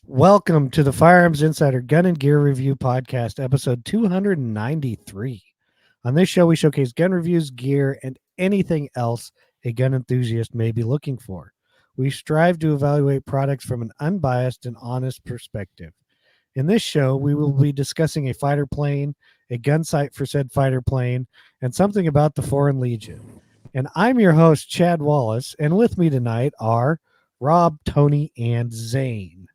Welcome to the Firearms Insider Gun and Gear Review Podcast, episode 293. On this show, we showcase gun reviews, gear, and anything else a gun enthusiast may be looking for. We strive to evaluate products from an unbiased and honest perspective. In this show, we will be discussing a fighter plane, a gun sight for said fighter plane, and something about the Foreign Legion. And I'm your host, Chad Wallace, and with me tonight are Rob, Tony, and Zane.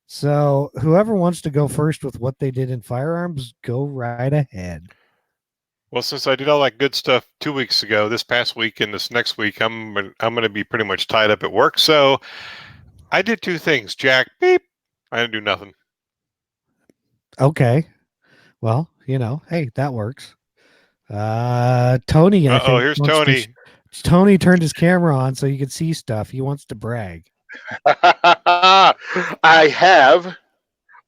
So, whoever wants to go first with what they did in firearms, go right ahead. Well, since I did all that good stuff 2 weeks ago, this past week and this next week, I'm going to be pretty much tied up at work. So I did two things. Jack, beep. I didn't do nothing. Okay. Well, hey, that works. Tony, I think. Here's Tony. Tony turned his camera on so you could see stuff. He wants to brag. I have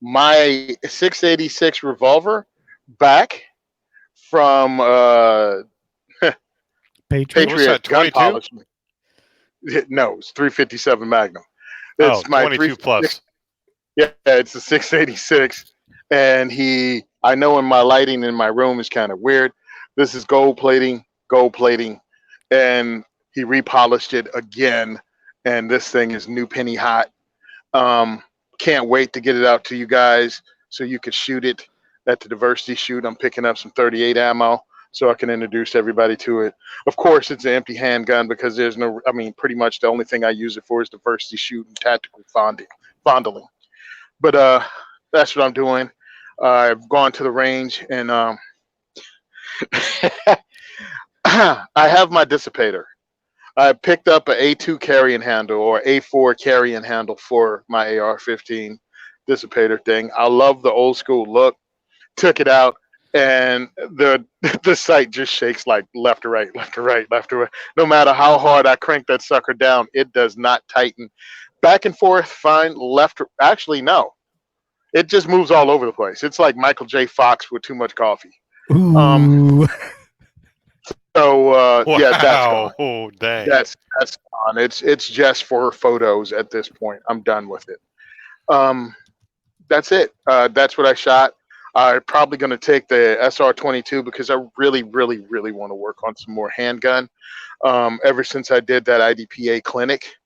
my 686 revolver back from Patriot Gun Polishment. No, it's 357 Magnum. It's my 22 plus. Yeah, it's a 686, and I know in my lighting in my room is kind of weird. This is gold plating, and he repolished it again. And this thing is new penny hot. Can't wait to get it out to you guys so you could shoot it at the diversity shoot. I'm picking up some 38 ammo so I can introduce everybody to it. Of course, it's an empty handgun because pretty much the only thing I use it for is diversity shoot and tactical fondling. But that's what I'm doing. I've gone to the range and I have my dissipator. I picked up an A2 carrying handle or A4 carrying handle for my AR-15 dissipator thing. I love the old school look. Took it out, and the sight just shakes like left to right. No matter how hard I crank that sucker down, it does not tighten. Back and forth, fine. Actually, no. It just moves all over the place. It's like Michael J. Fox with too much coffee. Ooh. So Wow. yeah, that's gone. Oh, dang. That's gone. It's just for photos at this point. I'm done with it. That's it. That's what I shot. I'm probably going to take the SR-22 because I really, really, really want to work on some more handgun. Ever since I did that IDPA clinic,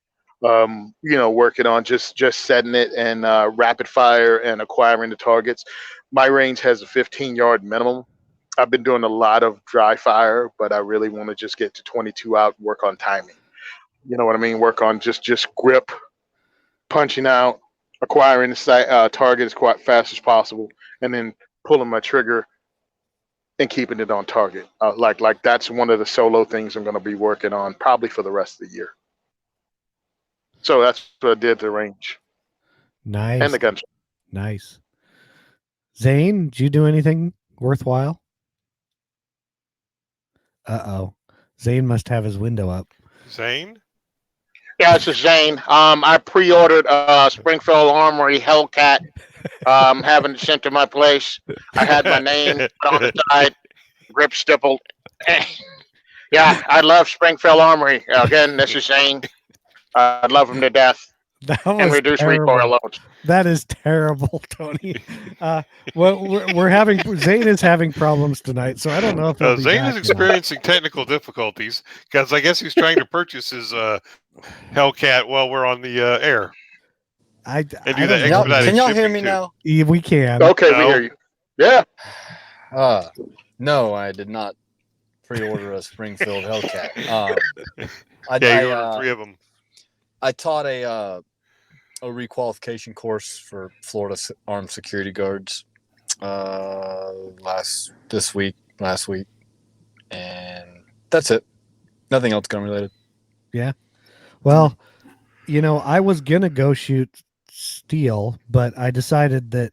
working on just setting it and rapid fire and acquiring the targets. My range has a 15-yard minimum. I've been doing a lot of dry fire, but I really want to just get to 22 out and work on timing. You know what I mean? Work on just grip, punching out, acquiring the target as quite fast as possible, and then pulling my trigger and keeping it on target. Like that's one of the solo things I'm going to be working on probably for the rest of the year. So that's what I did at the range. Nice. And the gun. Nice. Zane, did you do anything worthwhile? Uh-oh. Zane must have his window up. Zane? Yeah, this is Zane. I pre-ordered Springfield Armory Hellcat. Having it sent to my place. I had my name on the side, grip stippled. Yeah, I love Springfield Armory. Again, this is Zane. I love him to death. And reduce recoil loads. That is terrible, Tony. We're having Zane is having problems tonight, so I don't know if Zane is experiencing technical difficulties because I guess he's trying to purchase his Hellcat while we're on the air. Can y'all hear me now? Yeah, we can. Okay, we hear you. Yeah. No, I did not pre-order a Springfield Hellcat. You ordered 3 of them. I taught a requalification course for Florida armed security guards last week, and that's it. Nothing else gun related. Yeah. Well, I was gonna go shoot steel, but I decided that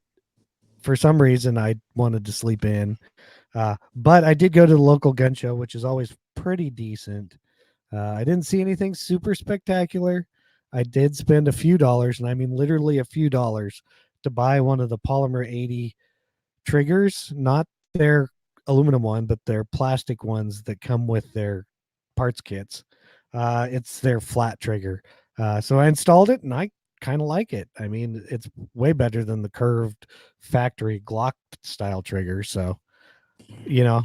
for some reason I wanted to sleep in. But I did go to the local gun show, which is always pretty decent. I didn't see anything super spectacular. I did spend a few dollars, and I mean literally a few dollars, to buy one of the Polymer 80 triggers, not their aluminum one, but their plastic ones that come with their parts kits. It's their flat trigger. So I installed it, and I kind of like it. I mean, it's way better than the curved factory Glock style trigger. So, you know,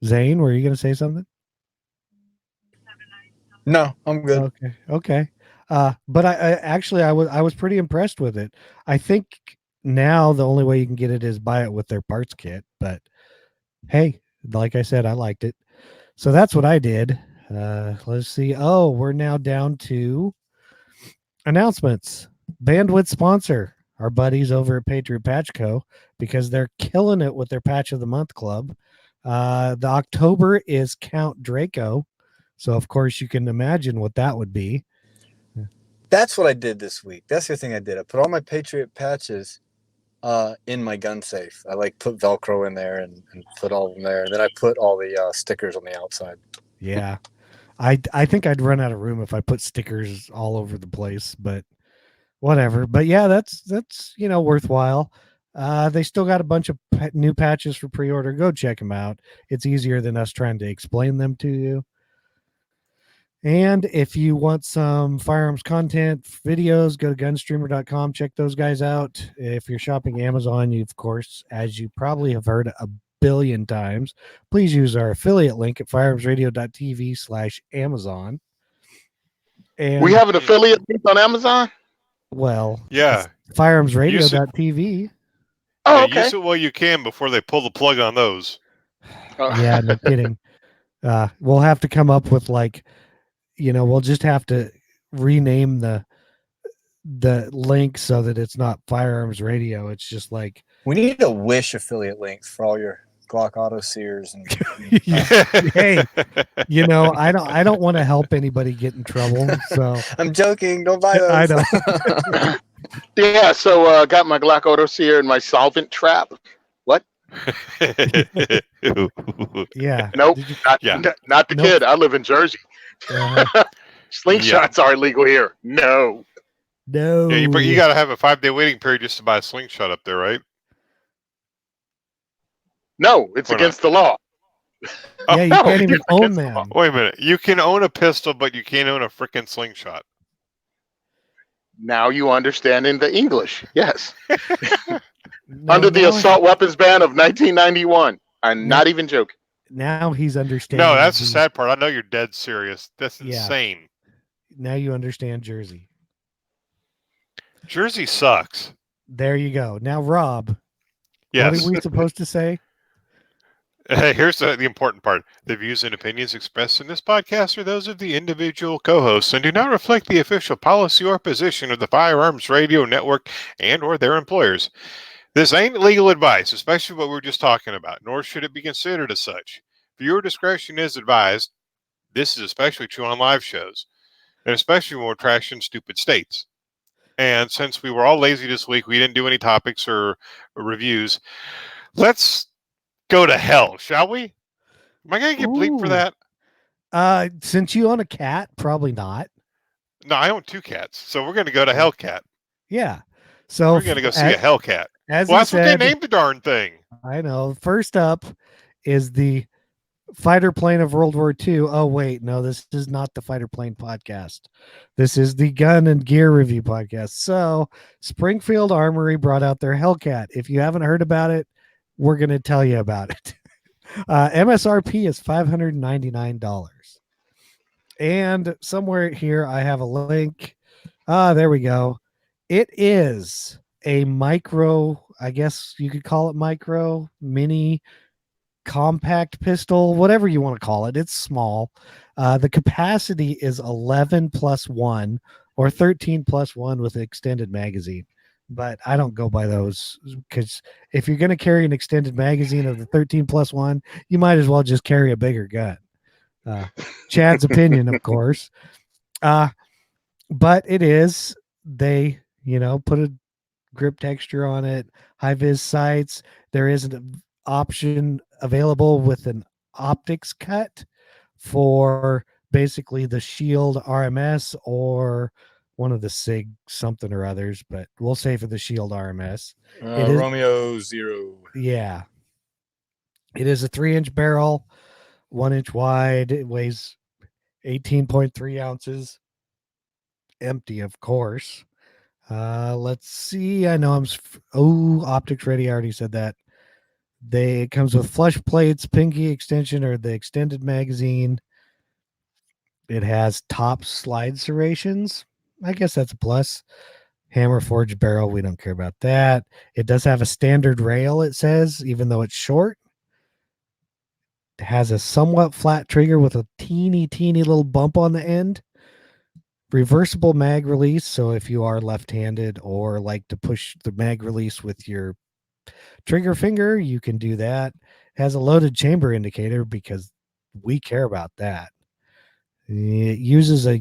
Zane, were you going to say something? No, I'm good. Okay. Okay. But I actually I was pretty impressed with it. I think now the only way you can get it is buy it with their parts kit. But hey, like I said, I liked it. So that's what I did. Let's see. Oh, we're now down to announcements. Bandwidth sponsor, our buddies over at Patriot Patch Co. because they're killing it with their Patch of the Month club. The October is Count Draco. So of course you can imagine what that would be. That's what I did this week. That's the thing I did. I put all my Patriot patches in my gun safe. I like put Velcro in there and put all of them there. And then I put all the stickers on the outside. Yeah. I think I'd run out of room if I put stickers all over the place, but whatever. But yeah, that's worthwhile. They still got a bunch of new patches for pre-order. Go check them out. It's easier than us trying to explain them to you. And if you want some firearms content videos, go to gunstreamer.com. Check those guys out. If you're shopping Amazon, you, of course, as you probably have heard a billion times, please use our affiliate link at firearmsradio.tv/Amazon. And We have an affiliate link on Amazon. well, Yeah. firearmsradio.tv. Oh, Yeah, okay. use it while you can before they pull the plug on those. Yeah, no kidding. We'll have to come up with we'll just have to rename the link so that it's not Firearms Radio. It's just like We need a Wish affiliate links for all your Glock auto sears and hey, I don't want to help anybody get in trouble. So I'm joking. Don't buy those. I know. Yeah, so got my Glock Auto Sear and my solvent trap. What? Yeah. Nope, Yeah. not the Nope. kid. I live in Jersey. Uh, Slingshots are illegal here. No. no. Yeah, you got to have a 5-day waiting period just to buy a slingshot up there, right? No, it's Why not? against the law. Yeah, you No, can't even it's own against the law. them. Wait a minute. You can own a pistol, but you can't own a freaking slingshot. Now you understand in the English. Yes. No, Under the now- assault weapons ban of 1991. I'm No. not even joking. Now he's understanding. No, that's the sad part. I know you're dead serious. That's Yeah. insane. Now you understand Jersey. Jersey sucks. There you go. Now, Rob, Yes. what are we supposed to say? Here's the important part. The views and opinions expressed in this podcast are those of the individual co-hosts and do not reflect the official policy or position of the Firearms Radio Network and or their employers. This ain't legal advice, especially what we were just talking about, nor should it be considered as such. Viewer discretion is advised. This is especially true on live shows, and especially when we're trashing stupid states. And since we were all lazy this week, we didn't do any topics or reviews. Let's go to hell, shall we? Am I going to get bleeped for Ooh. that? Since you own a cat, probably not. No, I own 2 cats, so we're going to go to Hellcat. Yeah. So We're going to go see a Hellcat. As Well, he that's what said, they named the darn thing. I know. First up is the fighter plane of World War II. Oh, wait. No, this is not the fighter plane podcast. This is the gun and gear review podcast. So Springfield Armory brought out their Hellcat. If you haven't heard about it, we're going to tell you about it. MSRP is $599. And somewhere here, I have a link. There we go. It is a micro, I guess you could call it micro, mini, compact pistol, whatever you want to call it. It's small. The capacity is 11 plus 1 or 13 plus 1 with an extended magazine. But I don't go by those because if you're going to carry an extended magazine of the 13 plus 1, you might as well just carry a bigger gun. Chad's opinion, of course. But it is, they, put a grip texture on it, high vis sights. There is an option available with an optics cut for basically the Shield RMS or one of the SIG something or others, but we'll say for the Shield RMS. It is, Romeo 0. yeah. It is a 3-inch barrel, 1 inch wide. It weighs 18.3 ounces. empty, of course. Let's see. I know Optics Ready. I already said that. It comes with flush plates, pinky extension, or the extended magazine. It has top slide serrations. I guess that's a plus. Hammer forged barrel. We don't care about that. It does have a standard rail, it says, even though it's short. It has a somewhat flat trigger with a teeny little bump on the end. Reversible mag release. So if you are left-handed or like to push the mag release with your trigger finger, you can do that. It has a loaded chamber indicator because we care about that. It uses a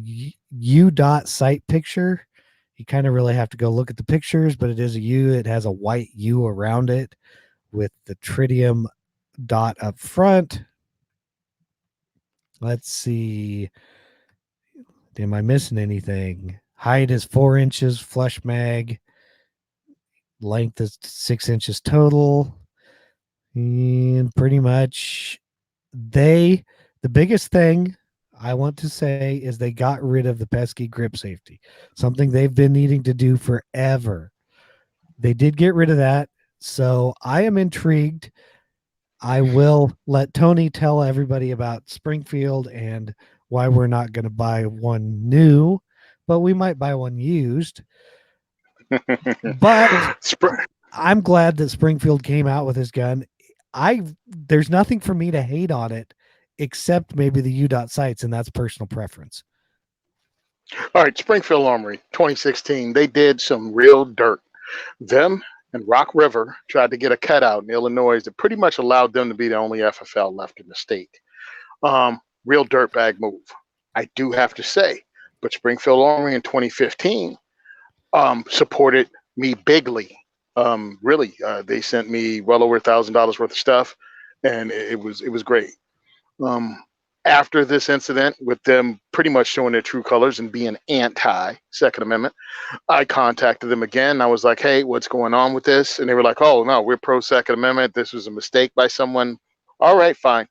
U dot sight picture. You kind of really have to go look at the pictures, but it is a U. It has a white U around it with the tritium dot up front. Let's see. Am I missing anything? Height is 4 inches, flush mag. Length is 6 inches total. And pretty much the biggest thing I want to say is they got rid of the pesky grip safety, something they've been needing to do forever. They did get rid of that. So I am intrigued. I will let Tony tell everybody about Springfield and why we're not going to buy one new, but we might buy one used. But I'm glad that Springfield came out with his gun. There's nothing for me to hate on it except maybe the U dot sights, and that's personal preference. All right, Springfield Armory, 2016. They did some real dirt. Them and Rock River tried to get a cutout in Illinois that pretty much allowed them to be the only FFL left in the state. Real dirtbag move, I do have to say. But Springfield Armory in 2015 supported me bigly. Really, they sent me well over $1,000 worth of stuff, and it was great. After this incident, with them pretty much showing their true colors and being anti-Second Amendment, I contacted them again. I was like, hey, what's going on with this? And they were like, oh, no, we're pro-Second Amendment. This was a mistake by someone. All right, fine.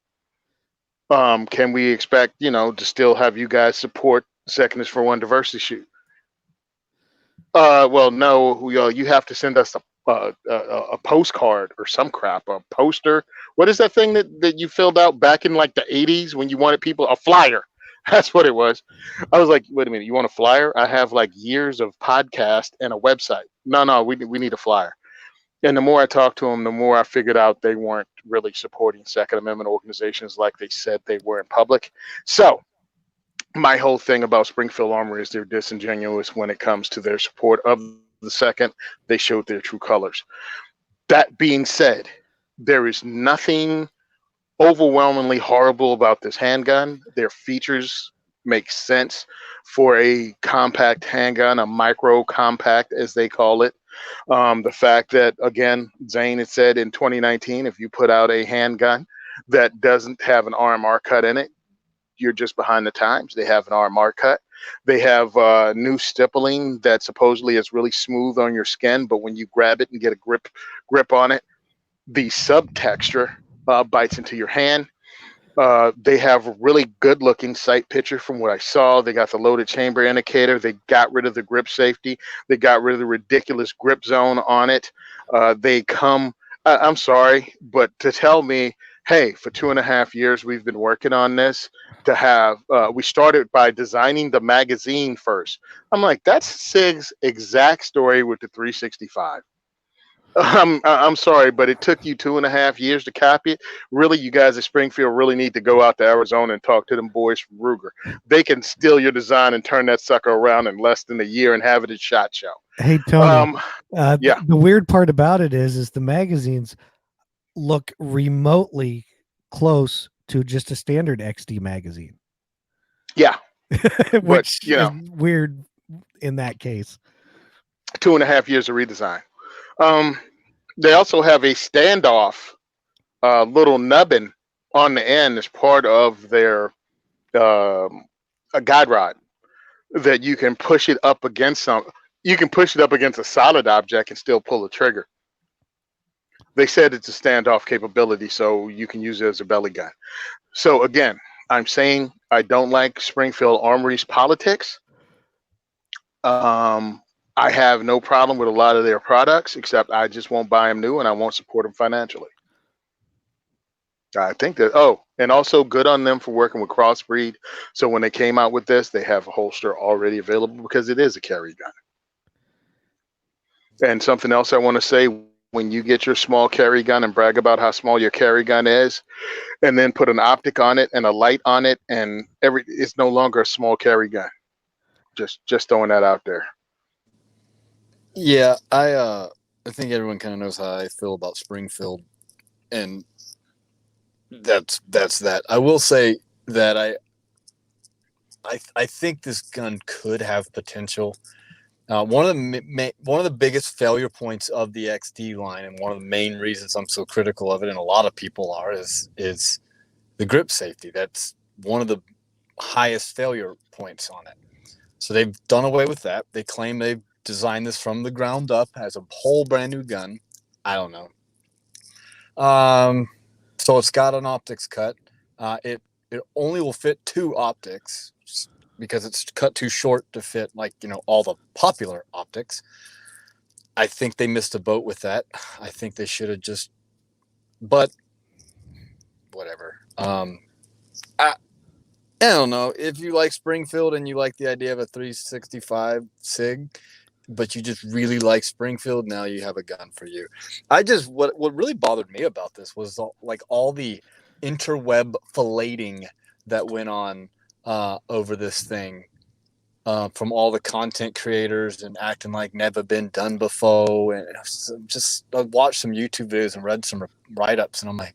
Can we expect, to still have you guys support Second is for One diversity shoot? Well, no, you have to send us a postcard or some crap, a poster. What is that thing that you filled out back in like the 80s when you wanted people? A flyer. That's what it was. I was like, wait a minute, you want a flyer? I have like years of podcast and a website. No, we need a flyer. And the more I talked to them, the more I figured out they weren't really supporting Second Amendment organizations like they said they were in public. So my whole thing about Springfield Armory is they're disingenuous when it comes to their support of the second. They showed their true colors. That being said, there is nothing overwhelmingly horrible about this handgun. Their features make sense for a compact handgun, a micro compact as they call it. The fact that, again, Zane had said in 2019, if you put out a handgun that doesn't have an RMR cut in it, you're just behind the times. They have an RMR cut. They have new stippling that supposedly is really smooth on your skin, but when you grab it and get a grip on it, the subtexture bites into your hand. They have a really good looking sight picture from what I saw. They got the loaded chamber indicator. They got rid of the grip safety. They got rid of the ridiculous grip zone on it. They come, I'm sorry, but to tell me, hey, for 2.5 years, we've been working on this to have, we started by designing the magazine first. I'm like, that's Sig's exact story with the 365. I'm sorry, but it took you 2.5 years to copy it. Really, you guys at Springfield really need to go out to Arizona and talk to them boys from Ruger. They can steal your design and turn that sucker around in less than a year and have it at SHOT Show. Hey, Tony. Yeah. The weird part about it is the magazines look remotely close to just a standard XD magazine. Yeah. Which but, is weird in that case. 2.5 years of redesign. They also have a standoff little nubbin on the end as part of their a guide rod that you can push it up against you can push it up against a solid object and still pull the trigger. They said it's a standoff capability, so you can use it as a belly gun. So again, I'm saying I don't like Springfield Armory's politics. I have no problem with a lot of their products, except I just won't buy them new and I won't support them financially. I think that, oh, and also good on them for working with Crossbreed. So when they came out with this, they have a holster already available because it is a carry gun. And something else I want to say, when you get your small carry gun and brag about how small your carry gun is, and then put an optic on it and a light on it, and it's no longer a small carry gun. Just throwing that out there. Yeah, I think everyone kind of knows how I feel about Springfield, and that's that. I will say that I think this gun could have potential. One of the biggest failure points of the XD line, and one of the main reasons I'm so critical of it, and a lot of people are, is the grip safety. That's one of the highest failure points on it. So they've done away with that. They claim they've designed this from the ground up as a whole brand new gun. I don't know. So it's got an optics cut. It only will fit 2 optics because it's cut too short to fit, like, all the popular optics. I think they missed a boat with that. I think they should have just, but whatever. I don't know. If you like Springfield and you like the idea of a 365 SIG, but you just really like Springfield, now you have a gun for you. What really bothered me about this was all the interweb filleting that went on over this thing from all the content creators and acting like never been done before. And I watched some YouTube videos and read some write-ups, and I'm like,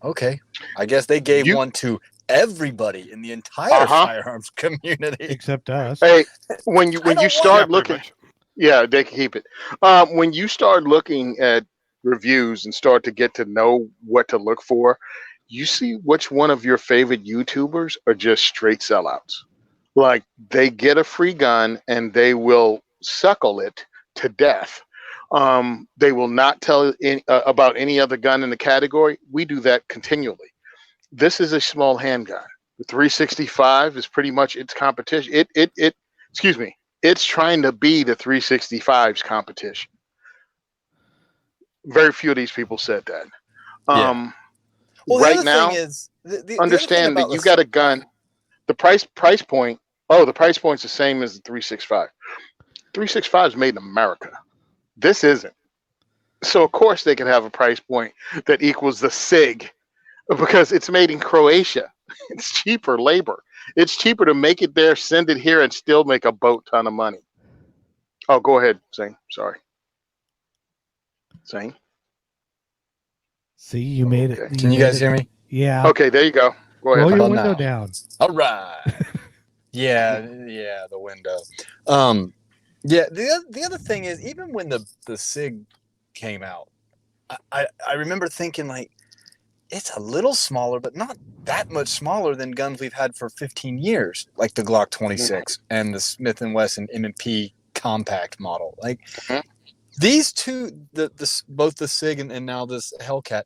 okay, I guess they gave one to everybody in the entire firearms community except us. Hey, when you start looking, yeah, they can keep it. When you start looking at reviews and start to get to know what to look for, you see which one of your favorite YouTubers are just straight sellouts. Like, they get a free gun and they will suckle it to death. They will not tell about any other gun in the category. We do that continually. This is a small handgun. The 365 is pretty much its competition. It's trying to be the 365's competition. Very few of these people said that. Well, right now, understand that you got a gun. The price point. Oh, the price point's the same as the 365. 365 is made in America. This isn't. So of course they can have a price point that equals the SIG, because it's made in Croatia. It's cheaper labor. It's cheaper to make it there, send it here, and still make a boat ton of money. Oh, go ahead, Zane. Sorry. Zane? See, you made it. Can you guys hear me? Yeah. Okay, there you go. Go ahead. Roll your window down. All right. Yeah, the window. The other thing is, even when the SIG came out, I remember thinking, like, it's a little smaller, but not that much smaller than guns we've had for 15 years, like the Glock 26 and the Smith & Wesson M&P compact model. Like, these two, both the SIG and now this Hellcat,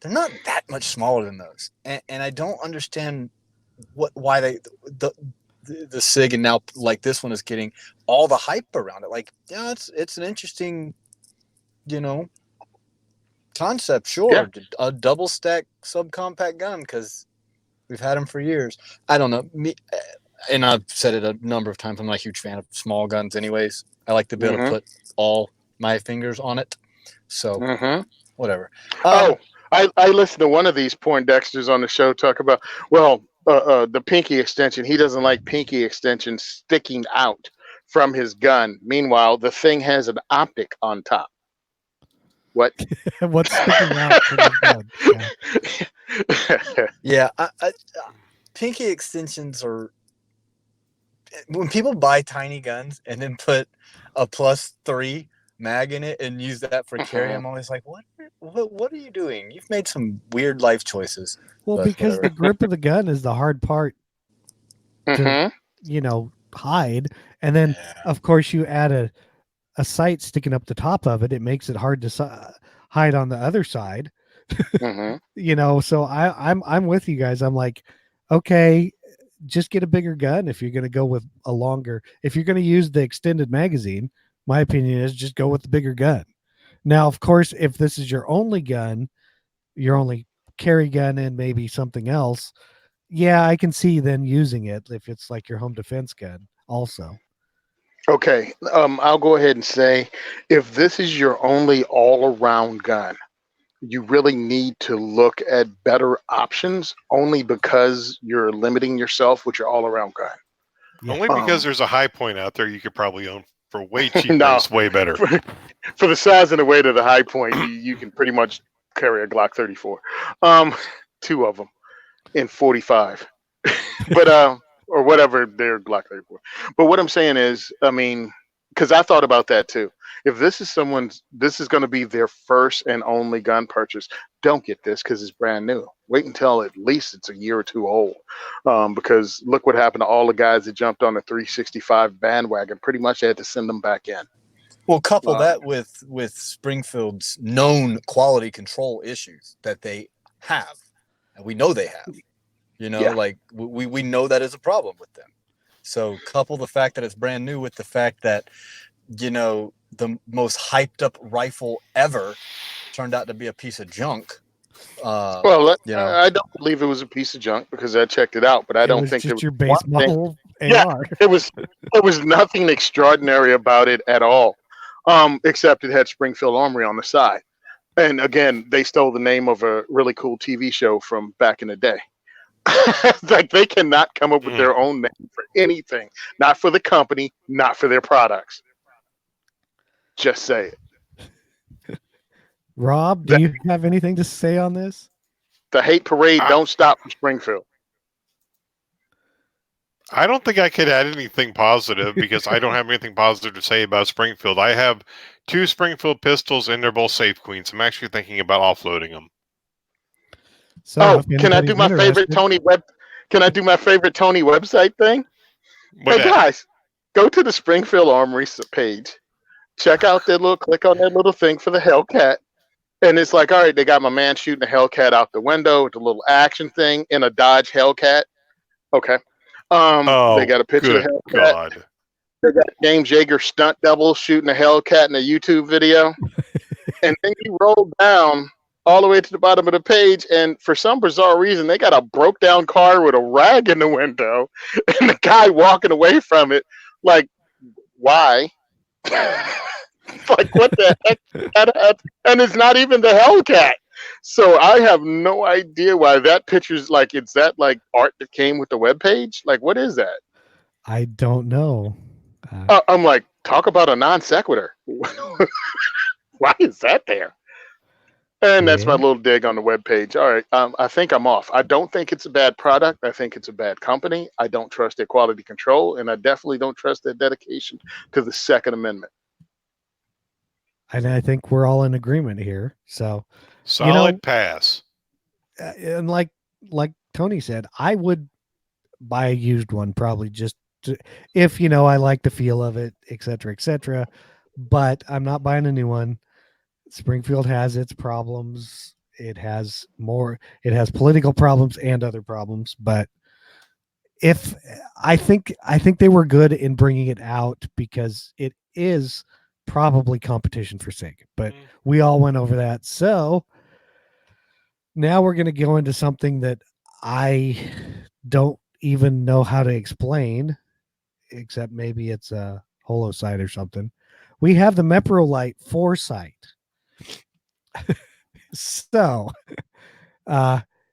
they're not that much smaller than those. And I don't understand why the SIG and now, like, this one is getting all the hype around it. Like, yeah, it's an interesting, concept, sure. Yeah. A double stack subcompact gun, because we've had them for years. I don't know, and I've said it a number of times, I'm not a huge fan of small guns anyways. I like to be able to put all my fingers on it, so whatever. I listened to one of these Poindexters on the show talk about, the pinky extension. He doesn't like pinky extensions sticking out from his gun. Meanwhile, the thing has an optic on top. What? What's sticking out from his gun? Yeah, I pinky extensions are, when people buy tiny guns and then put a +3 mag in it and use that for carry, I'm always like, what are you doing? You've made some weird life choices. Well, because the grip of the gun is the hard part to, hide. And then, of course, you add a sight sticking up the top of it. It makes it hard to hide on the other side. So I'm with you guys. I'm like, okay, just get a bigger gun if you're going to go with a longer. If you're going to use the extended magazine, my opinion is just go with the bigger gun. Now, of course, if this is your only gun, your only carry gun, and maybe something else, yeah, I can see then using it if it's like your home defense gun also. Okay, I'll go ahead and say, if this is your only all-around gun, you really need to look at better options only because you're limiting yourself with your all-around gun. Yeah. Only because there's a high point out there you could probably own for way cheaper. No. It's way better. For the size and the weight of the high point, you can pretty much carry a Glock 34. Two of them in 45. But or whatever their Glock 34. But what I'm saying is, I mean, because I thought about that too. If this is going to be their first and only gun purchase, don't get this because it's brand new. Wait until at least it's a year or two old. Because look what happened to all the guys that jumped on the 365 bandwagon. Pretty much they had to send them back in. Well, couple that with Springfield's known quality control issues that they have, and we know they have. You know, Yeah. like we know that is a problem with them. So couple the fact that it's brand new with the fact that, you know, the most hyped up rifle ever turned out to be a piece of junk. Well, you know, I don't believe it was a piece of junk because I checked it out, but I It don't was think just there your was base one thing- model Yeah. AR. It was nothing extraordinary about it at all, except it had Springfield Armory on the side. And again, they stole the name of a really cool TV show from back in the day. Like they cannot come up with their own name for anything, not for the company, not for their products. Just say it. Rob, do you have anything to say on this? The hate parade don't stop for Springfield. I don't think I could add anything positive because I don't have anything positive to say about Springfield. I have 2 Springfield pistols and they're both safe queens. I'm actually thinking about offloading them. So, if Can I anybody's do my favorite interested- Tony web? Can I do my favorite Tony website thing? What Hey that? guys, go to the Springfield Armory page. Check out click on that little thing for the Hellcat. And it's like, all right, they got my man shooting a Hellcat out the window with the little action thing in a Dodge Hellcat. Okay. They got a picture of the good Hellcat. God. They got James Yeager stunt double shooting a Hellcat in a YouTube video. And then you roll down all the way to the bottom of the page, and for some bizarre reason, they got a broke down car with a rag in the window, and the guy walking away from it, like, why? Like, what the heck? And it's not even the Hellcat. So I have no idea why that picture's like, it's that like art that came with the webpage? Like, what is that? I don't know. I'm like, talk about a non sequitur. Why is that there? And that's my Yeah. little dig on the webpage. All right, I think I'm off. I don't think it's a bad product. I think it's a bad company. I don't trust their quality control, and I definitely don't trust their dedication to the Second Amendment. And I think we're all in agreement here. So, Solid pass. and like Tony said, I would buy a used one probably just if I like the feel of it, etc., etc. But I'm not buying a new one. Springfield has its problems. It has political problems and other problems. But if I think they were good in bringing it out because it is probably competition for Sega. But we all went over that. So now we're going to go into something that I don't even know how to explain, except maybe it's a holo sight or something. We have the Meprolite Foresight. So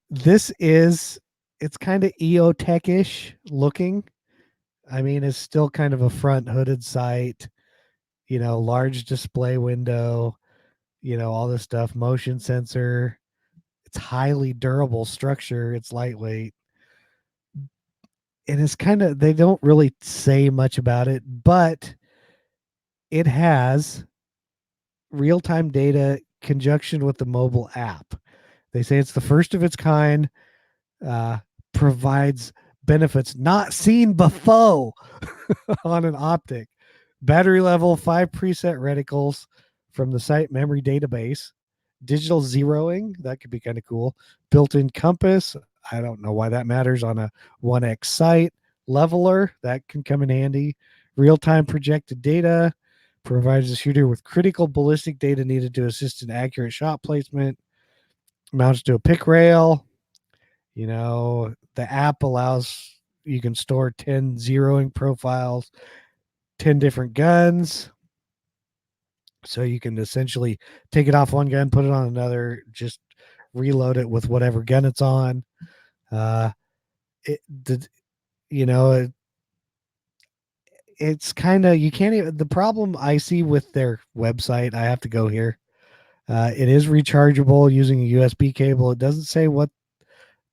it's kind of EOTech-ish looking. I mean, it's still kind of a front hooded sight, large display window, all this stuff, motion sensor. It's highly durable structure. It's lightweight. And it's they don't really say much about it, but it has real-time data conjunction with the mobile app. They say it's the first of its kind, provides benefits not seen before on an optic. Battery level, 5 preset reticles from the site memory database, digital zeroing, that could be kind of cool, built-in compass, I don't know why that matters on a 1x sight. Leveler, that can come in handy. Real-time projected data provides the shooter with critical ballistic data needed to assist in accurate shot placement. Mounts to a pick rail. You know, the app allows you can store 10 zeroing profiles, 10 different guns. So you can essentially take it off one gun, put it on another, just reload it with whatever gun it's on. It did, you know, it's kind of, you can't even, the problem I see with their website, I have to go here. It is rechargeable using a USB cable. It doesn't say what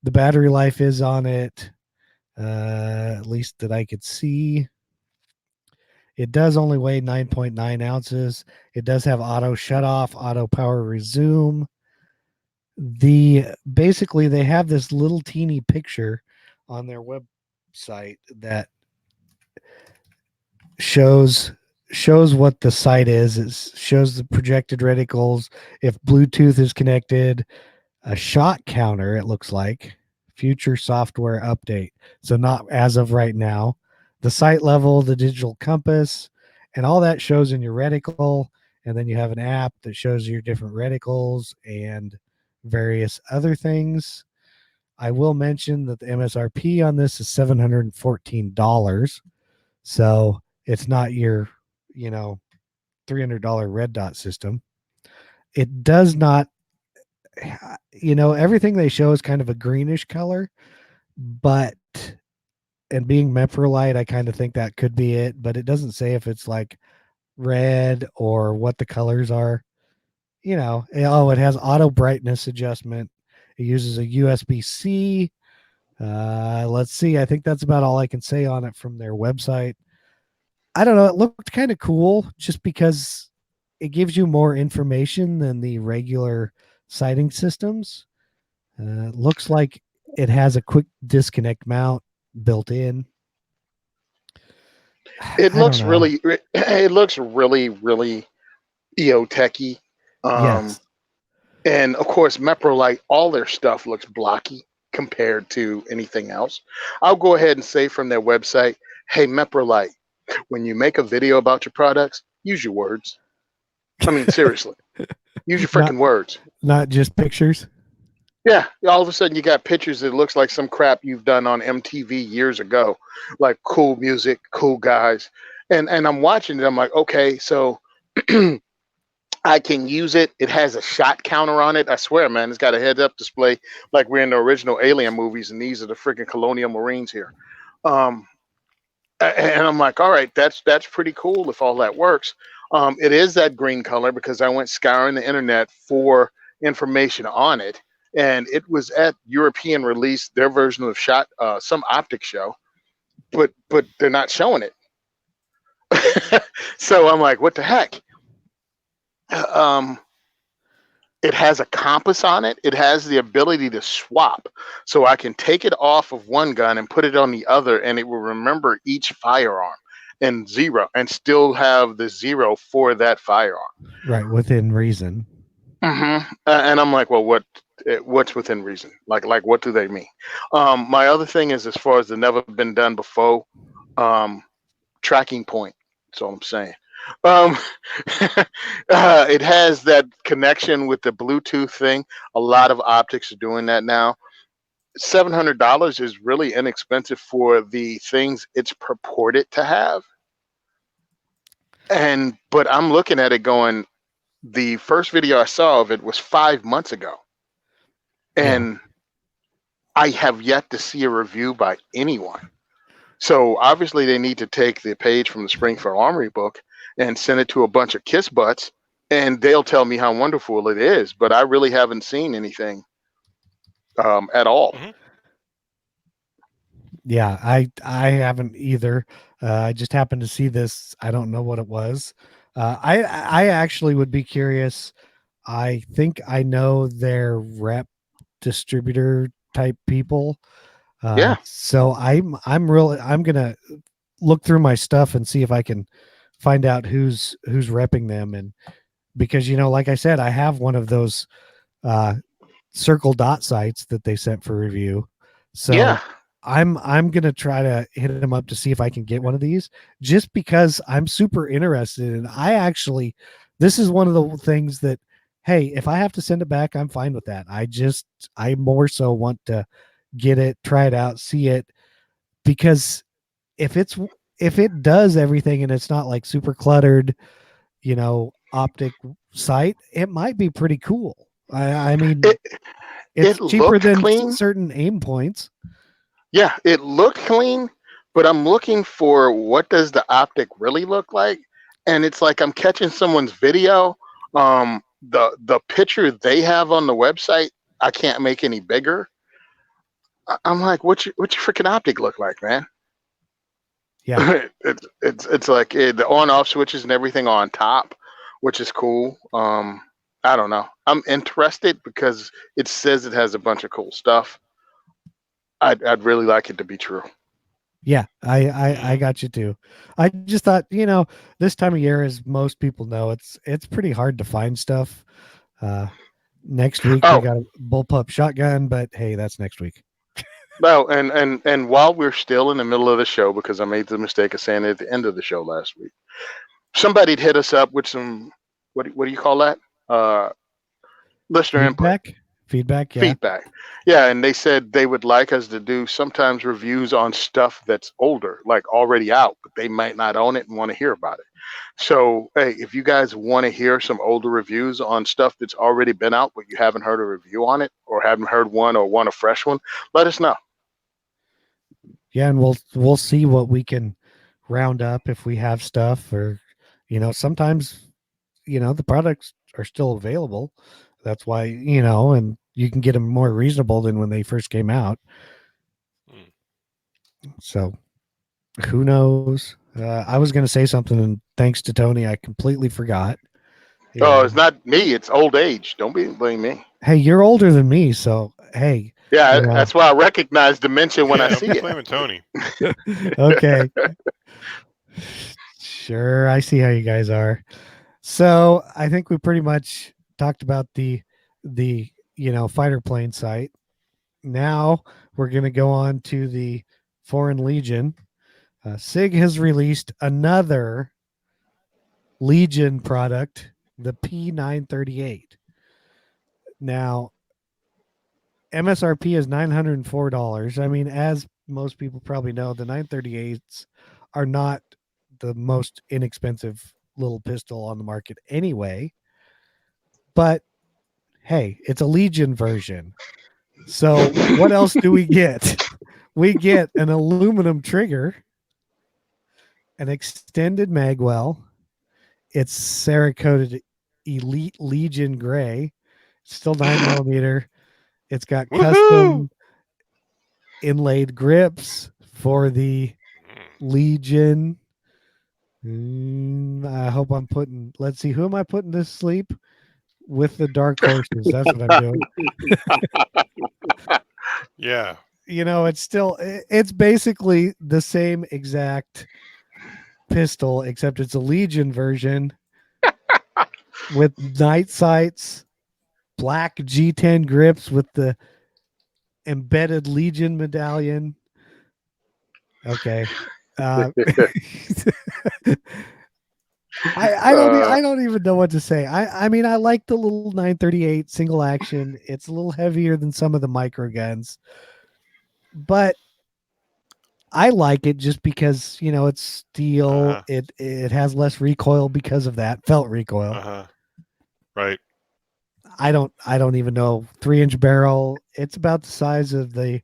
the battery life is on it, at least that I could see. It does only weigh 9.9 ounces. It does have auto shut off, auto power resume. Basically they have this little teeny picture on their website that shows what the site is. It shows the projected reticles, if Bluetooth is connected, a shot counter, it looks like, future software update. So not as of right now. The site level, the digital compass, and all that shows in your reticle. And then you have an app that shows your different reticles and various other things. I will mention that the MSRP on this is $714. So it's not your, $300 red dot system. It does not, everything they show is kind of a greenish color, but, and being Meprolite, I kind of think that could be it, but it doesn't say if it's like red or what the colors are. It has auto brightness adjustment. It uses a USB-C. Let's see. I think that's about all I can say on it from their website. I don't know. It looked kind of cool just because it gives you more information than the regular sighting systems. Looks like it has a quick disconnect mount built in. It I don't looks know. really, it looks really, really techy. Yes. And of course, Meprolite, all their stuff looks blocky compared to anything else. I'll go ahead and say from their website, hey, Meprolite, when you make a video about your products, use your words. I mean, seriously, use your Not freaking words. not just pictures. Yeah, all of a sudden you got pictures that looks like some crap you've done on MTV years ago, like cool music, cool guys. And I'm watching it, I'm like, okay, so I can use it. It has a shot counter on it. I swear, man, it's got a heads up display like we're in the original Alien movies, and these are the freaking Colonial Marines here. Um, and I'm like, all right, that's pretty cool if all that works. It is that green color because I went scouring the internet for information on it, and it was at European release, their version of shot, some optic show, but they're not showing it. So I'm like, what the heck? Um, it has a compass on it. It has the ability to swap. So I can take it off of one gun and put it on the other, and it will remember each firearm and zero and still have the zero for that firearm. Right, within reason. And I'm like, well, what's within reason? Like what do they mean? My other thing is, as far as the never been done before, tracking point. That's all I'm saying. Um, it has that connection with the Bluetooth thing. A lot of optics are doing that now. $700 is really inexpensive for the things it's purported to have. But I'm looking at it going, the first video I saw of it was 5 months ago. And I have yet to see a review by anyone. So obviously they need to take the page from the Springfield Armory book and send it to a bunch of kiss butts, and they'll tell me how wonderful it is. But I really haven't seen anything at all. Mhm. Yeah, I haven't either. I just happened to see this. I don't know what it was. I actually would be curious. I think I know their rep distributor type people. Yeah. So I'm gonna look through my stuff and see if I can find out who's repping them. And because like I said, I have one of those circle dot sites that they sent for review. So Yeah. I'm gonna try to hit him up to see if I can get one of these, just because I'm super interested. And this is one of the things that, hey, if I have to send it back, I'm fine with that. I more so want to get it, try it out, see it, because if it does everything and it's not like super cluttered, optic sight, it might be pretty cool. I mean, It it's it cheaper looked than clean. certain aim points. Yeah, it looked clean, but I'm looking for what does the optic really look like? And it's like I'm catching someone's video. The picture they have on the website, I can't make any bigger. I'm like, what's your freaking optic look like, man? Yeah. It's like the on off switches and everything on top, which is cool. I don't know. I'm interested because it says it has a bunch of cool stuff. I'd really like it to be true. Yeah, I got you too. I just thought, this time of year, as most people know, it's pretty hard to find stuff. Uh, Next week we Oh, got a bullpup shotgun, but hey, that's next week. no, and while we're still in the middle of the show, because I made the mistake of saying it at the end of the show last week, somebody'd hit us up with some what do you call that? Uh, Listener input. Feedback, yeah. Feedback. Yeah, and they said they would like us to do sometimes reviews on stuff that's older, like already out, but they might not own it and want to hear about it. So, hey, if you guys want to hear some older reviews on stuff that's already been out, but you haven't heard a review on it or haven't heard one or want a fresh one, let us know. Yeah, and we'll see what we can round up if we have stuff, or sometimes the products are still available. That's why, and you can get them more reasonable than when they first came out. So who knows? I was going to say something, and thanks to Tony, I completely forgot. Oh, Yeah. it's not me. It's old age. Don't blame me. Hey, you're older than me, so hey. Yeah, that's why I recognize dementia when I don't see be it. blaming Tony. Okay. Sure, I see how you guys are. So I think we pretty much talked about the fighter plane site. Now we're going to go on to the Foreign Legion. SIG has released another Legion product, the P938. Now, MSRP is $904. I mean, as most people probably know, the 938s are not the most inexpensive little pistol on the market anyway. But hey, it's a Legion version. So what else do we get? We get an aluminum trigger, an extended magwell. It's Cerakoted Elite Legion Gray. Still 9mm. It's got Woohoo! custom inlaid grips for the Legion. I hope I'm putting. Let's see, who am I putting to sleep? With the dark horses. That's what I'm doing. Yeah. It's basically the same exact pistol, except it's a Legion version with night sights, black G10 grips with the embedded Legion medallion. Okay. I don't even know what to say. I mean, I like the little 938 single action. It's a little heavier than some of the micro guns, but I like it just because it's steel. It has less recoil because of that felt recoil. Right. I don't even know. 3-inch barrel. It's about the size of the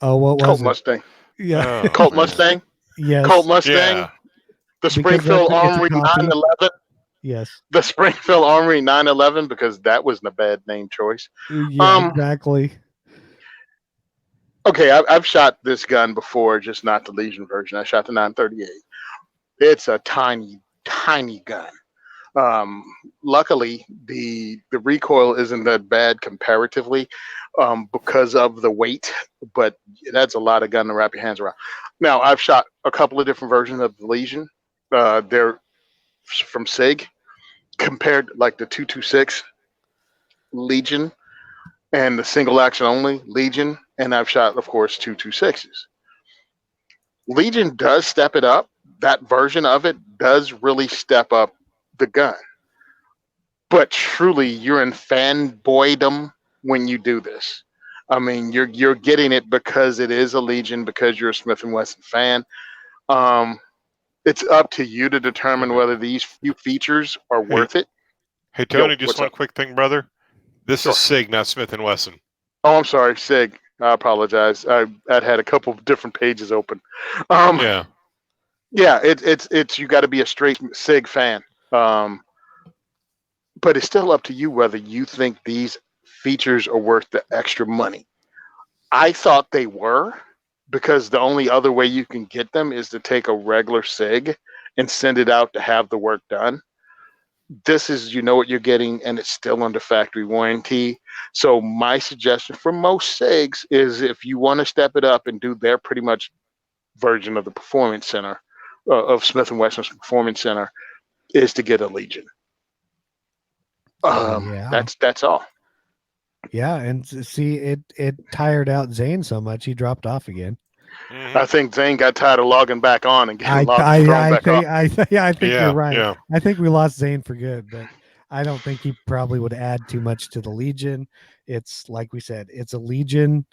what was Colt it? Mustang. Yeah. Oh, Colt man. Mustang. Yes. Colt Mustang. Yeah. The Because Springfield it's a Armory copy. 911. Yes. The Springfield Armory 911 because that wasn't a bad name choice. Yeah, exactly. Okay, I've shot this gun before, just not the Legion version. I shot the 938. It's a tiny, tiny gun. Luckily, the recoil isn't that bad comparatively because of the weight, but that's a lot of gun to wrap your hands around. Now, I've shot a couple of different versions of the Legion. They're from SIG, compared like the 226 Legion and the single action only Legion and I've shot, of course, 2.26s. Legion does step it up. That version of it does really step up the gun. But truly, you're in fanboydom when you do this. I mean, you're getting it because it is a Legion, because you're a Smith & Wesson fan. It's up to you to determine whether these few features are worth it. Hey, Tony, Yo, just what's one up? quick thing, brother. This Sure. is SIG, not Smith & Wesson. Oh, I'm sorry, Sig. I apologize. I'd had a couple of different pages open. Yeah, it's you got to be a straight Sig fan. But it's still up to you whether you think these features are worth the extra money. I thought they were, because the only other way you can get them is to take a regular SIG and send it out to have the work done. This is, you know what you're getting, and it's still under factory warranty. So my suggestion for most SIGs is, if you want to step it up and do their pretty much version of the Performance Center, of Smith & Wesson's Performance Center, is to get a Legion. Yeah. That's all. Yeah, and see, it tired out Zane so much he dropped off again. I think Zane got tired of logging back on and getting thrown back off. I think Yeah, you're right. yeah. I think we lost Zane for good, but I don't think he probably would add too much to the Legion. It's like we said, it's a Legion.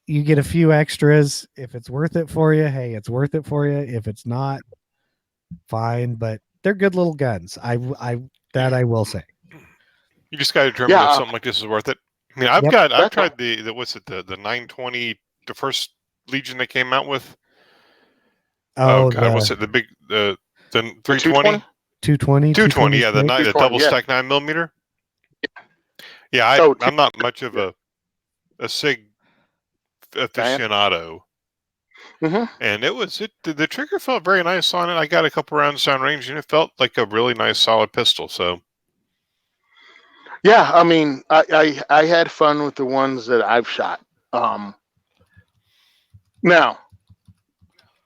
You get a few extras. If it's worth it for you, hey, it's worth it for you. If it's not, fine. But they're good little guns. I will say. You just got to determine if something like this is worth it. I mean, I've tried the what's it, the 920, the first Legion they came out with. Oh God, what's it, the big the 320? 220, yeah, the double stack 9mm. Yeah, I'm not much of a SIG aficionado. And the trigger felt very nice on it. I got a couple rounds down range, and it felt like a really nice solid pistol. So yeah, I mean, I had fun with the ones that I've shot. Now,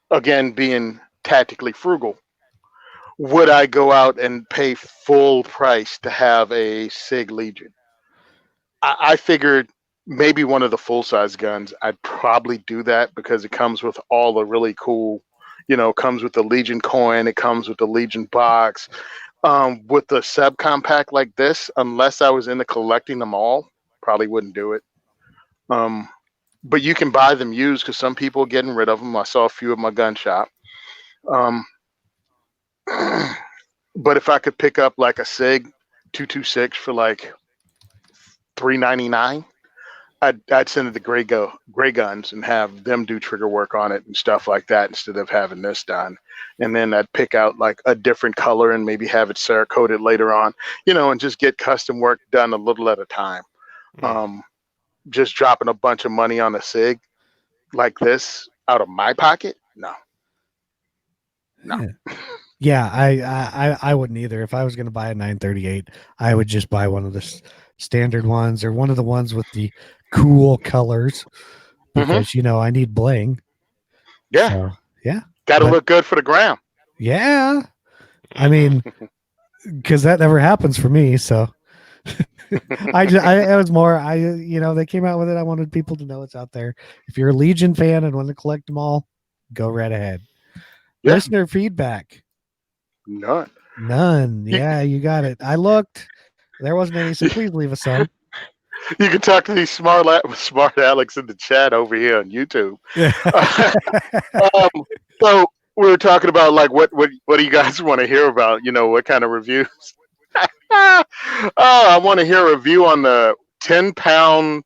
again, being tactically frugal, would I go out and pay full price to have a SIG Legion? I figured maybe one of the full-size guns, I'd probably do that, because it comes with all the really cool, comes with the Legion coin, it comes with the Legion box. With the subcompact like this, unless I was into collecting them all, probably wouldn't do it. But you can buy them used, because some people are getting rid of them. I saw a few at my gun shop. But if I could pick up like a SIG 226 for like $3.99, I'd send it to Gray Guns and have them do trigger work on it and stuff like that, instead of having this done. And then I'd pick out like a different color and maybe have it Cerakoted later on, and just get custom work done a little at a time. Just dropping a bunch of money on a SIG like this out of my pocket, no. Yeah, I wouldn't either. If I was going to buy a 938, I would just buy one of the standard ones, or one of the ones with the cool colors, because I need bling. Yeah. So, yeah. Got to look good for the gram. Yeah. I mean, because that never happens for me. So it was more, they came out with it. I wanted people to know it's out there. If you're a Legion fan and want to collect them all, go right ahead. Yeah. Listener feedback. None. Yeah, you got it. I looked. There wasn't any, so please leave us some. You can talk to these smart Alex in the chat over here on YouTube. So we were talking about like what do you guys want to hear about? What kind of reviews? I want to hear a review on the 10-pound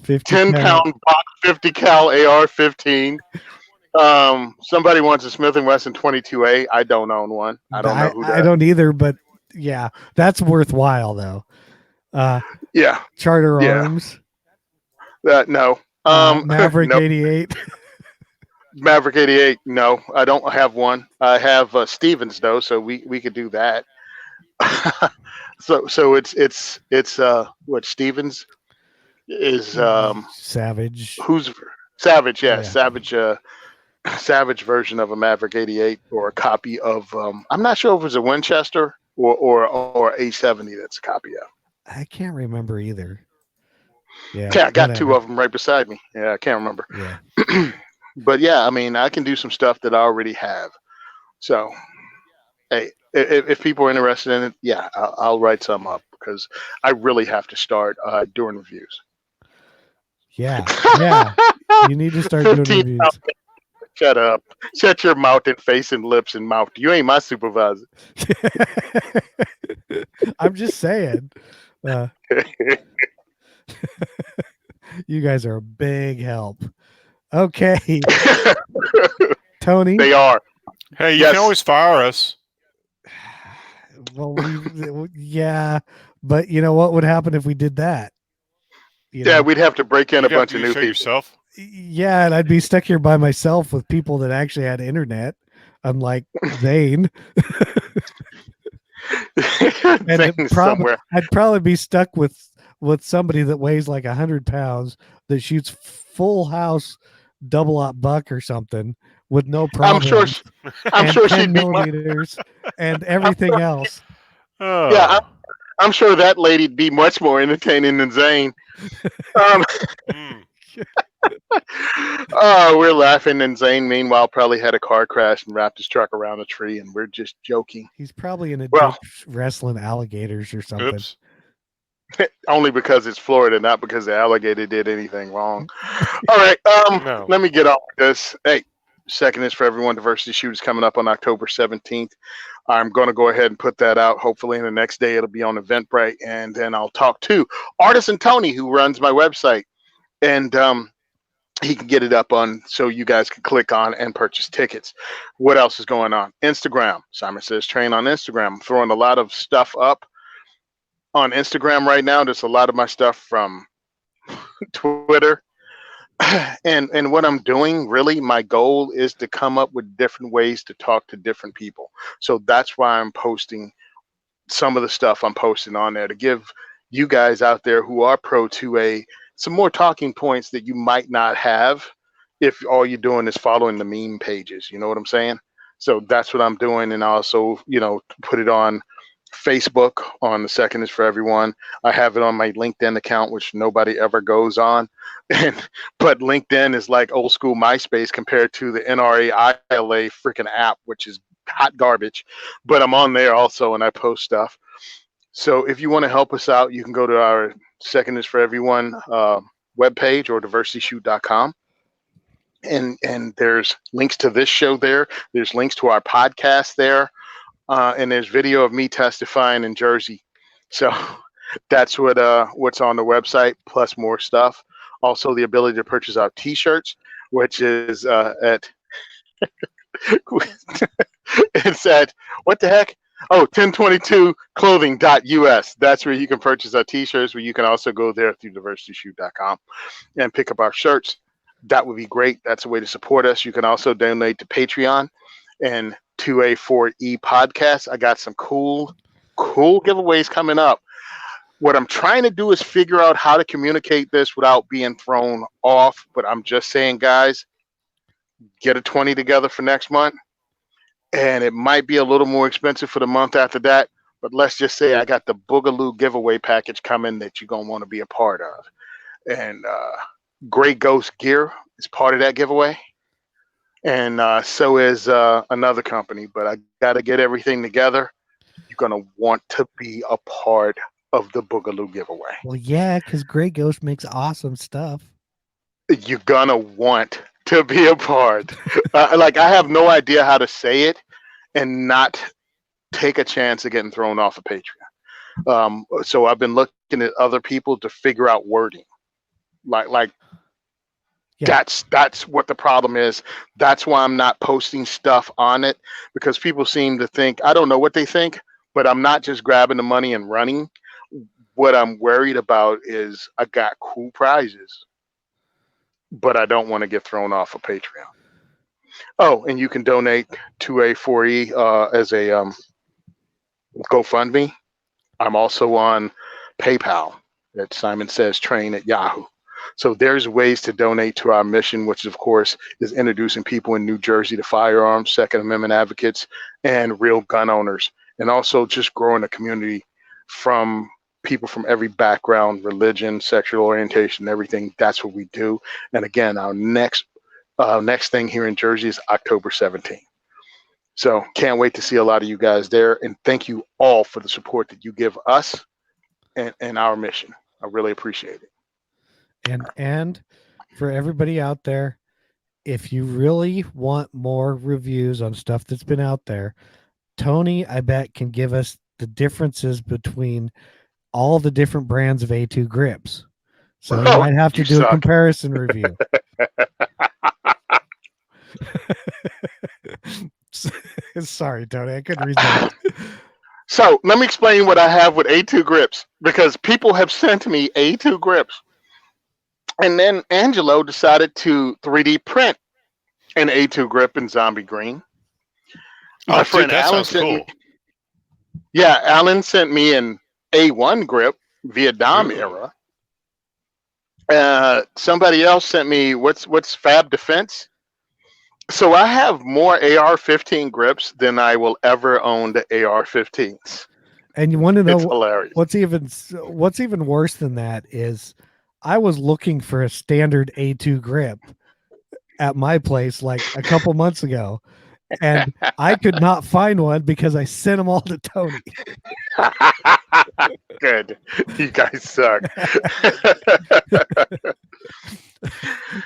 box 50 cal AR-15. Somebody wants a Smith & Wesson 22A. I don't own one. I don't know who does. I don't either, but yeah, that's worthwhile though. Yeah. Charter Arms. No. Maverick 88. Maverick 88. No, I don't have one. I have Stevens though, so we could do that. so it's what Stevens is Savage. Who's Savage? Yeah, Savage. Savage version of a Maverick 88, or a copy of. I'm not sure if it was a Winchester or A70 that's a copy of. I can't remember either. Yeah, Yeah, I got two whatever. of them right beside me. Yeah, I can't remember. Yeah. But yeah, I mean, I can do some stuff that I already have. So, hey, if people are interested in it, yeah, I'll write some up because I really have to start doing reviews. Yeah. Yeah. You need to start doing 15. reviews. Shut up. Shut your mouth and face and lips and mouth. You ain't my supervisor. I'm just saying. You guys are a big help. Okay. Tony. They are. Hey, you Yes. can always fire us. Well, yeah, but you know what would happen if we did that? You Yeah, know? we'd have to break in You'd a have bunch to of do the new show people. yourself. Yeah, and I'd be stuck here by myself with people that actually had internet, unlike Zane. And Things somewhere. I'd probably be stuck with somebody that weighs like 100 pounds that shoots full house double aught buck or something with no I'm sure. problems I'm and sure 10 she'd be. millimeters and everything else. Oh. Yeah, I'm sure that lady'd be much more entertaining than Zane. Hmm. Oh, we're laughing, and Zane, meanwhile, probably had a car crash and wrapped his truck around a tree, and we're just joking. He's probably in a Well- ditch wrestling alligators or something. Oops. Only because it's Florida, not because the alligator did anything wrong. All right, No. let me get off this. Hey, second is for everyone. Diversity Shoot is coming up on October 17th. I'm going to go ahead and put that out. Hopefully, in the next day, it'll be on Eventbrite, and then I'll talk to Artisan Tony, who runs my website, and he can get it up on so you guys can click on and purchase tickets. What else is going on? Instagram. Simon Says Train on Instagram. I'm throwing a lot of stuff up on Instagram right now. There's a lot of my stuff from Twitter. And what I'm doing, really, my goal is to come up with different ways to talk to different people. So that's why I'm posting some of the stuff I'm posting on there to give you guys out there who are pro 2A some more talking points that you might not have if all you're doing is following the meme pages. You know what I'm saying? So that's what I'm doing. And also, put it on Facebook on the Second is for Everyone. I have it on my LinkedIn account, which nobody ever goes on. But LinkedIn is like old school MySpace compared to the NRA ILA freaking app, which is hot garbage. But I'm on there also, and I post stuff. So if you want to help us out, you can go to our Second is for Everyone webpage or diversityshoot.com. And there's links to this show there. There's links to our podcast there. And there's video of me testifying in Jersey. So that's what's on the website, plus more stuff. Also, the ability to purchase our T-shirts, which is at it's at what the heck? Oh, 1022clothing.us. That's where you can purchase our T-shirts. Where you can also go there through diversityshoot.com and pick up our shirts. That would be great. That's a way to support us. You can also donate to Patreon and to a 4E podcast. I got some cool giveaways coming up. What I'm trying to do is figure out how to communicate this without being thrown off. But I'm just saying, guys, get a 20 together for next month. And it might be a little more expensive for the month after that. But let's just say I got the Boogaloo giveaway package coming that you're going to want to be a part of. And Grey Ghost Gear is part of that giveaway. And so is another company. But I got to get everything together. You're going to want to be a part of the Boogaloo giveaway. Well, yeah, because Grey Ghost makes awesome stuff. You're going to want to be a part. I have no idea how to say it and not take a chance of getting thrown off of Patreon. So I've been looking at other people to figure out wording. Yeah. That's what the problem is. That's why I'm not posting stuff on it, because people seem to think, I don't know what they think, but I'm not just grabbing the money and running. What I'm worried about is I got cool prizes, but I don't want to get thrown off of Patreon. Oh, and you can donate to a 4E as a GoFundMe. I'm also on PayPal at Simon Says Train at Yahoo. So there's ways to donate to our mission, which of course is introducing people in New Jersey to firearms, Second Amendment advocates, and real gun owners, and also just growing a community from people from every background, religion, sexual orientation, everything. That's what we do. And again, our next thing here in Jersey is October 17th. So can't wait to see a lot of you guys there. And thank you all for the support that you give us and our mission. I really appreciate it. And for everybody out there, if you really want more reviews on stuff that's been out there, Tony, I bet, can give us the differences between all the different brands of A2 grips. So we might have to do a comparison review. Sorry, Tony, I couldn't resist. So let me explain what I have with A2 grips, because people have sent me A2 grips. And then Angelo decided to 3D print an A2 grip in zombie green. My friend that Alan sounds sent cool. me. Yeah, Alan sent me an A1 grip, Vietnam era. Somebody else sent me what's Fab Defense. So I have more AR-15 grips than I will ever own the AR-15s. And you want to know hilarious. what's even worse than that is I was looking for a standard A2 grip at my place like a couple months ago, and I could not find one because I sent them all to Tony. Good. You guys suck.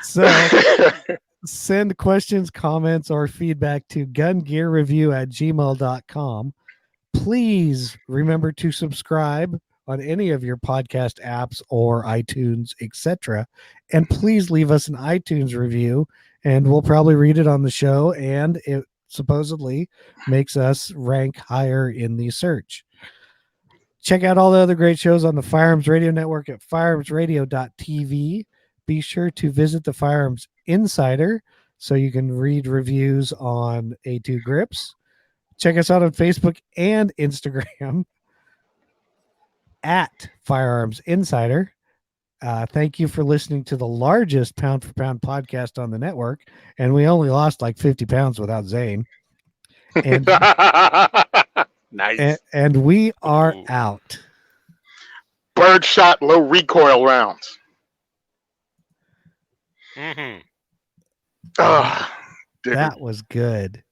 So send questions, comments, or feedback to gungearreview@gmail.com. Please remember to subscribe on any of your podcast apps or iTunes, etc. And please leave us an iTunes review, and we'll probably read it on the show, and it supposedly makes us rank higher in the search. Check out all the other great shows on the Firearms Radio Network at firearmsradio.tv. Be sure to visit the Firearms Insider so you can read reviews on A2 grips. Check us out on Facebook and Instagram at Firearms Insider. Thank you for listening to the largest pound for pound podcast on the network. And we only lost like 50 pounds without Zane. And nice. And we are out. Birdshot low recoil rounds. Mm-hmm. That was good.